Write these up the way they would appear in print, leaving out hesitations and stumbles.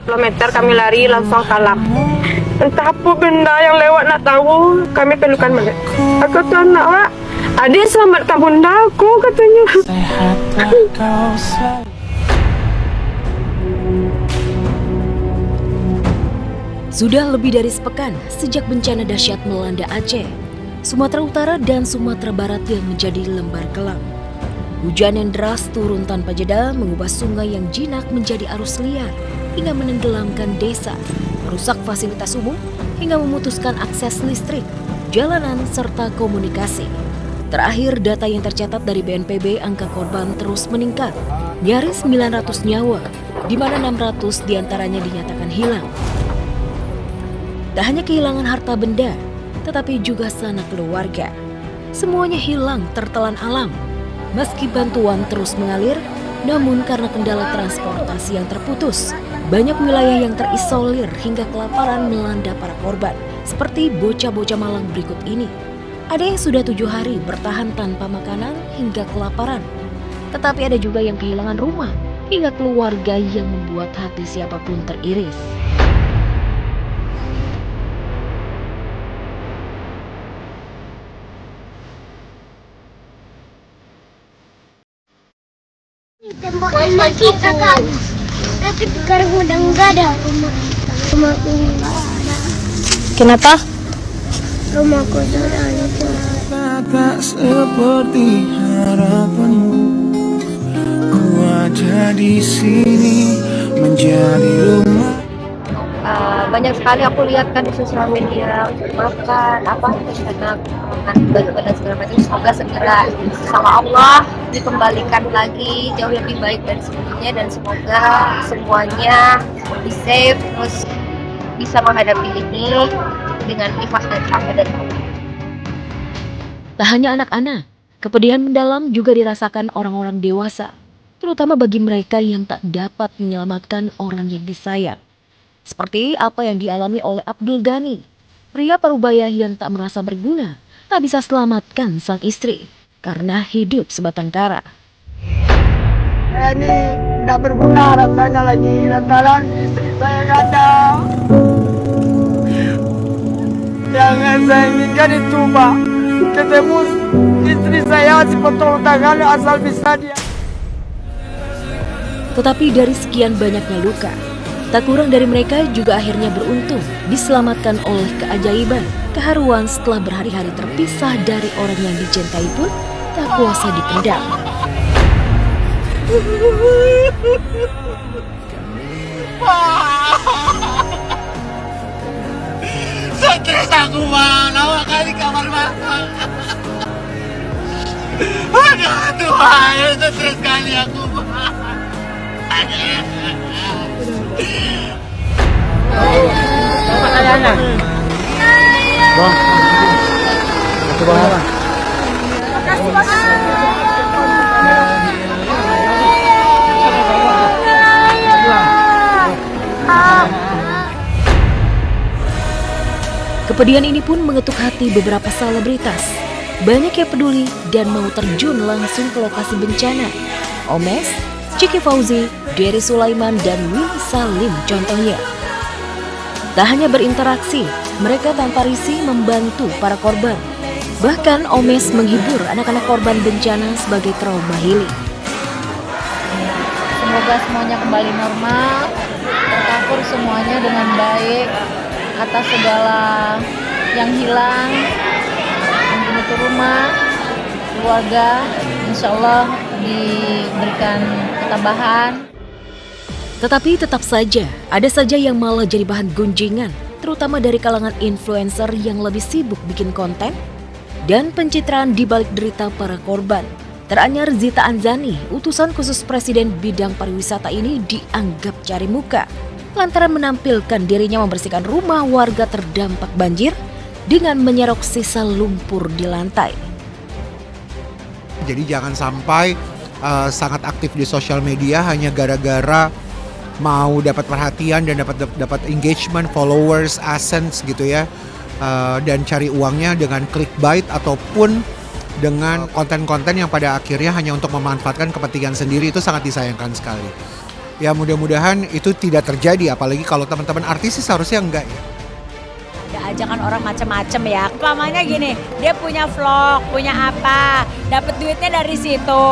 30 meter kami lari langsung kalap. Entah apa benda yang lewat nak tahu, kami pelukan balik. Aku tuh anak Wak, adik selamatkan bunda aku katanya. Sudah lebih dari sepekan sejak bencana dahsyat melanda Aceh, Sumatera Utara dan Sumatera Barat yang menjadi lembar kelam. Hujan yang deras turun tanpa jeda mengubah sungai yang jinak menjadi arus liar hingga menenggelamkan desa, merusak fasilitas umum hingga memutuskan akses listrik, jalanan, serta komunikasi. Terakhir, data yang tercatat dari BNPB, angka korban terus meningkat, nyaris 900 nyawa, di mana 600 diantaranya dinyatakan hilang. Tak hanya kehilangan harta benda, tetapi juga sanak keluarga. Semuanya hilang tertelan alam. Meski bantuan terus mengalir, namun karena kendala transportasi yang terputus, banyak wilayah yang terisolir hingga kelaparan melanda para korban. Seperti bocah-bocah Malang berikut ini. Ada yang sudah 7 hari bertahan tanpa makanan hingga kelaparan. Tetapi ada juga yang kehilangan rumah hingga keluarga yang membuat hati siapapun teriris. Tembok kita kan, tapi sekarang udah enggak ada rumahku enggak ada. Kenapa? Rumahku sudah hancur. Tak seperti harapanmu, ku ada di sini menjadi rumah. Banyak sekali aku lihat kan di sosial media untuk makan karena bantuan dan segala macam. Semoga segera sama Allah dikembalikan lagi jauh lebih baik dari sebelumnya, dan semoga semuanya lebih safe terus bisa menghadapi ini dengan ikhlas dan sabar dan Allah. Tak hanya anak-anak, kepedihan mendalam juga dirasakan orang-orang dewasa, terutama bagi mereka yang tak dapat menyelamatkan orang yang disayang. Seperti apa yang dialami oleh Abdul Ghani, pria parubaya yang tak merasa berguna, tak bisa selamatkan sang istri karena hidup sebatang kara. Ini tidak berguna rasanya lagi lantaran istri saya nggak ada. Yang saya inginkan itu Pak, ketemu istri saya sepotong tangan asal bisa dia. Tetapi dari sekian banyaknya luka, tak kurang dari mereka juga akhirnya beruntung diselamatkan oleh keajaiban, keharuan setelah berhari-hari terpisah dari orang yang dicintai pun tak kuasa dipendam. Stres aku Bang, lama kali kamar makan. Aduh Tuhan, stres kali aku Bang. Bang, itu bang. Kepedihan ini pun mengetuk hati beberapa selebritas. Banyak yang peduli dan mau terjun langsung ke lokasi bencana. Omes, Ciki Fauzi, Dery Sulaiman, dan Willy Salim contohnya. Tak hanya berinteraksi, mereka tanpa risih membantu para korban. Bahkan Omes menghibur anak-anak korban bencana sebagai trauma healing. Semoga semuanya kembali normal, tercover semuanya dengan baik atas segala yang hilang, mungkin itu rumah, keluarga, insya Allah diberikan ketabahan. Tetapi tetap saja, ada saja yang malah jadi bahan gunjingan, terutama dari kalangan influencer yang lebih sibuk bikin konten dan pencitraan di balik derita para korban. Teranyar Zita Anzani, utusan khusus Presiden bidang pariwisata ini dianggap cari muka lantaran menampilkan dirinya membersihkan rumah warga terdampak banjir dengan menyerok sisa lumpur di lantai. Jadi jangan sampai sangat aktif di sosial media hanya gara-gara mau dapat perhatian dan dapat engagement, followers, AdSense gitu ya, dan cari uangnya dengan clickbait ataupun dengan konten-konten yang pada akhirnya hanya untuk memanfaatkan kepentingan sendiri. Itu sangat disayangkan sekali. Ya mudah-mudahan itu tidak terjadi, apalagi kalau teman-teman artis sih seharusnya enggak ya. Ada ajakan orang macam-macam ya. Umpamanya gini, dia punya vlog, punya apa, dapat duitnya dari situ.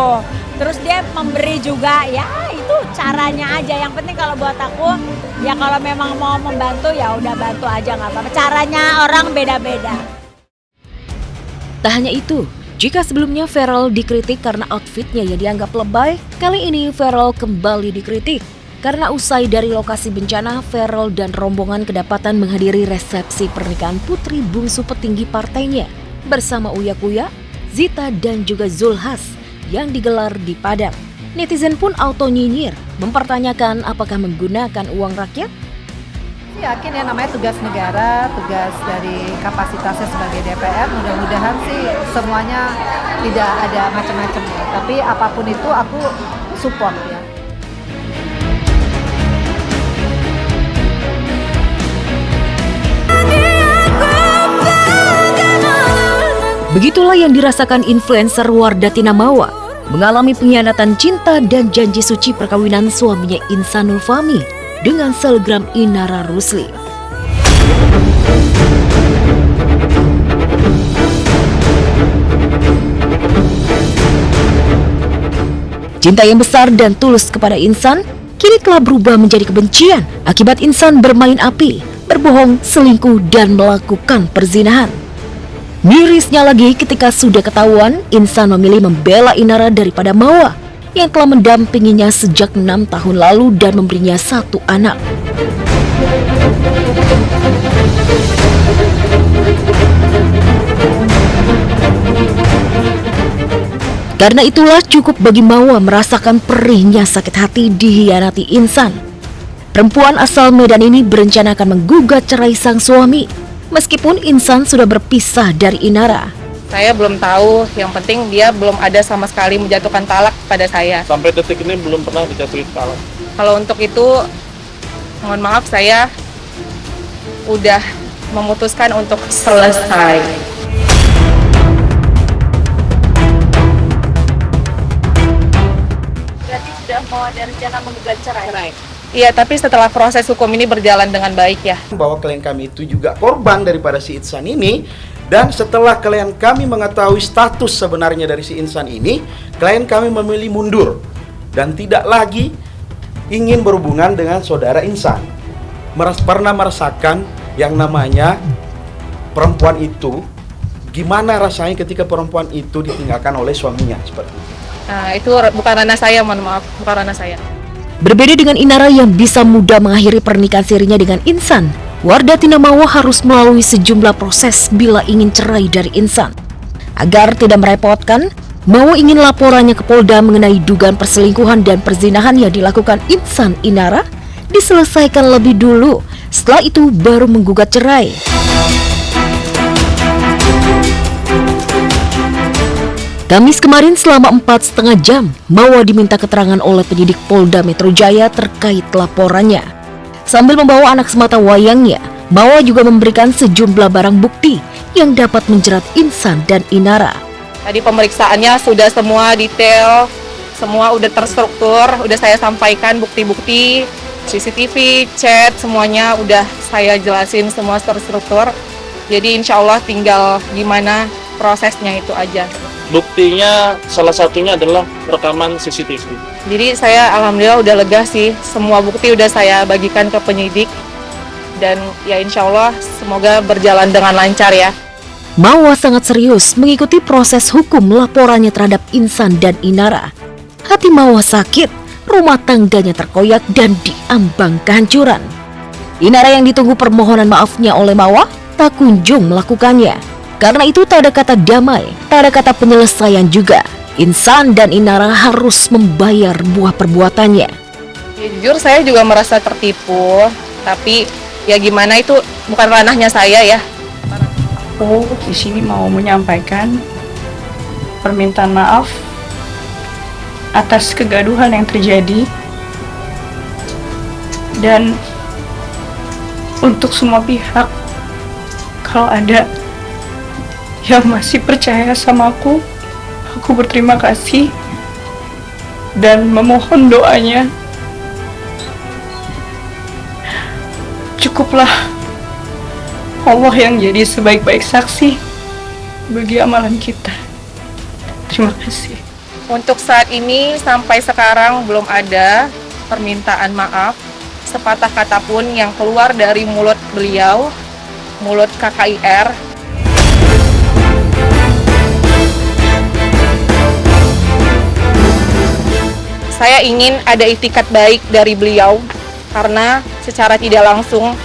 Terus dia memberi juga, ya itu caranya aja. Yang penting kalau buat aku, ya kalau memang mau membantu ya udah bantu aja nggak apa-apa. Caranya orang beda-beda. Tak hanya itu, jika sebelumnya Feral dikritik karena outfitnya yang dianggap lebay, kali ini Feral kembali dikritik. Karena usai dari lokasi bencana, Feral dan rombongan kedapatan menghadiri resepsi pernikahan putri bungsu petinggi partainya bersama Uya Kuya, Zita dan juga Zulhas yang digelar di Padang. Netizen pun auto nyinyir, mempertanyakan apakah menggunakan uang rakyat. Yakin ya, namanya tugas negara, tugas dari kapasitasnya sebagai DPR, mudah-mudahan sih semuanya tidak ada macam-macam ya. Tapi apapun itu aku support ya. Begitulah yang dirasakan influencer Wardatina Mawa, mengalami pengkhianatan cinta dan janji suci perkawinan suaminya Insanul Fahmi dengan selebgram Inara Rusli. Cinta yang besar dan tulus kepada Insan kini telah berubah menjadi kebencian akibat Insan bermain api, berbohong, selingkuh, dan melakukan perzinahan. Mirisnya lagi ketika sudah ketahuan Insan memilih membela Inara daripada Mawa yang telah mendampinginya sejak 6 tahun lalu dan memberinya 1 anak. Karena itulah cukup bagi Mawa merasakan perihnya sakit hati dikhianati Insan. Perempuan asal Medan ini berencana akan menggugat cerai sang suami, meskipun Insan sudah berpisah dari Inara. Saya belum tahu, yang penting dia belum ada sama sekali menjatuhkan talak pada saya. Sampai detik ini belum pernah dijatuhin talak. Kalau untuk itu, mohon maaf saya udah memutuskan untuk selesai. Berarti sudah mau ada rencana menggugat cerai? Iya, tapi setelah proses hukum ini berjalan dengan baik ya. Bahwa klien kami itu juga korban daripada si Insan ini. Dan setelah klien kami mengetahui status sebenarnya dari si Insan ini, klien kami memilih mundur dan tidak lagi ingin berhubungan dengan saudara Insan. Pernah merasakan yang namanya perempuan itu, gimana rasanya ketika perempuan itu ditinggalkan oleh suaminya seperti itu. Nah, itu bukan ranah saya, mohon maaf, bukan ranah saya. Berbeda dengan Inara yang bisa mudah mengakhiri pernikahan sirinya dengan Insan, Wardatina Mawa harus melalui sejumlah proses bila ingin cerai dari Insan. Agar tidak merepotkan, Mawa ingin laporannya ke Polda mengenai dugaan perselingkuhan dan perzinahan yang dilakukan Insan Inara diselesaikan lebih dulu, setelah itu baru menggugat cerai. Kamis kemarin selama 4,5 jam, Mawa diminta keterangan oleh penyidik Polda Metro Jaya terkait laporannya. Sambil membawa anak semata wayangnya, Mawa juga memberikan sejumlah barang bukti yang dapat menjerat Insan dan Inara. Tadi pemeriksaannya sudah semua detail, semua udah terstruktur, udah saya sampaikan bukti-bukti, CCTV, chat, semuanya udah saya jelasin semua terstruktur. Jadi insya Allah tinggal gimana prosesnya itu aja. Buktinya salah satunya adalah rekaman CCTV. Jadi saya alhamdulillah udah lega sih, semua bukti udah saya bagikan ke penyidik. Dan ya insya Allah semoga berjalan dengan lancar ya. Mawa sangat serius mengikuti proses hukum laporannya terhadap Insan dan Inara. Hati Mawa sakit, rumah tangganya terkoyak dan diambang kehancuran. Inara yang ditunggu permohonan maafnya oleh Mawa tak kunjung melakukannya. Karena itu tak ada kata damai, tak ada kata penyelesaian juga. Insan dan Inara harus membayar buah perbuatannya. Ya, jujur saya juga merasa tertipu, tapi ya gimana itu bukan ranahnya saya ya. Aku di sini mau menyampaikan permintaan maaf atas kegaduhan yang terjadi dan untuk semua pihak, kalau ada yang masih percaya sama aku berterima kasih dan memohon doanya Cukuplah Allah yang jadi sebaik-baik saksi bagi amalan kita. Terima kasih. Untuk saat ini sampai sekarang belum ada permintaan maaf sepatah kata pun yang keluar dari mulut beliau, mulut KKIR. Saya ingin ada itikat baik dari beliau karena secara tidak langsung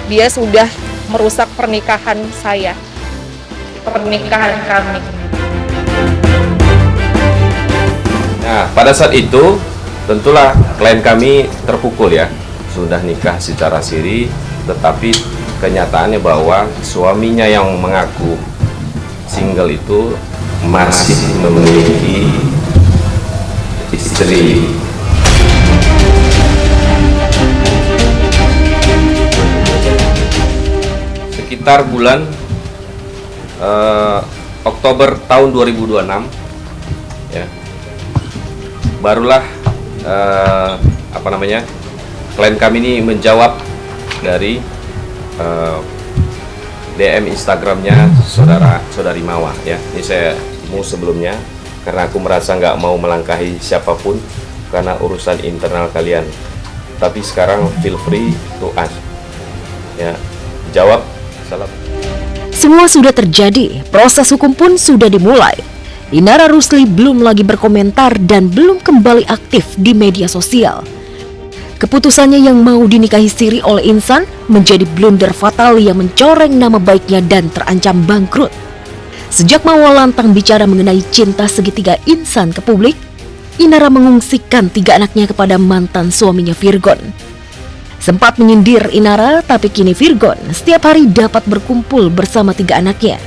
dia sudah merusak pernikahan saya, pernikahan kami. Nah, pada saat itu tentulah klien kami terpukul ya, sudah nikah secara siri, tetapi kenyataannya bahwa suaminya yang mengaku single itu masih memiliki istri. Sekitar bulan Oktober tahun 2026 ya, barulah klien kami ini menjawab dari DM Instagramnya saudari Mawar ya. Ini saya mau sebelumnya karena aku merasa nggak mau melangkahi siapapun karena urusan internal kalian. Tapi sekarang feel free to ask ya, jawab. Salam. Semua sudah terjadi, proses hukum pun sudah dimulai. Inara Rusli belum lagi berkomentar dan belum kembali aktif di media sosial. Keputusannya yang mau dinikahi siri oleh Insan menjadi blunder fatal yang mencoreng nama baiknya dan terancam bangkrut. Sejak Mawar lantang bicara mengenai cinta segitiga Insan ke publik, Inara mengungsikan 3 anaknya kepada mantan suaminya Virgon. Sempat menyindir Inara, tapi kini Virgon setiap hari dapat berkumpul bersama 3 anaknya.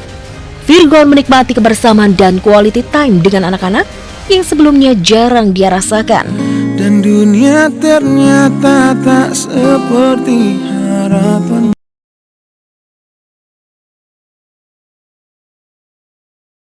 Virgon menikmati kebersamaan dan quality time dengan anak-anak yang sebelumnya jarang dia rasakan. Dan dunia ternyata tak seperti harapan.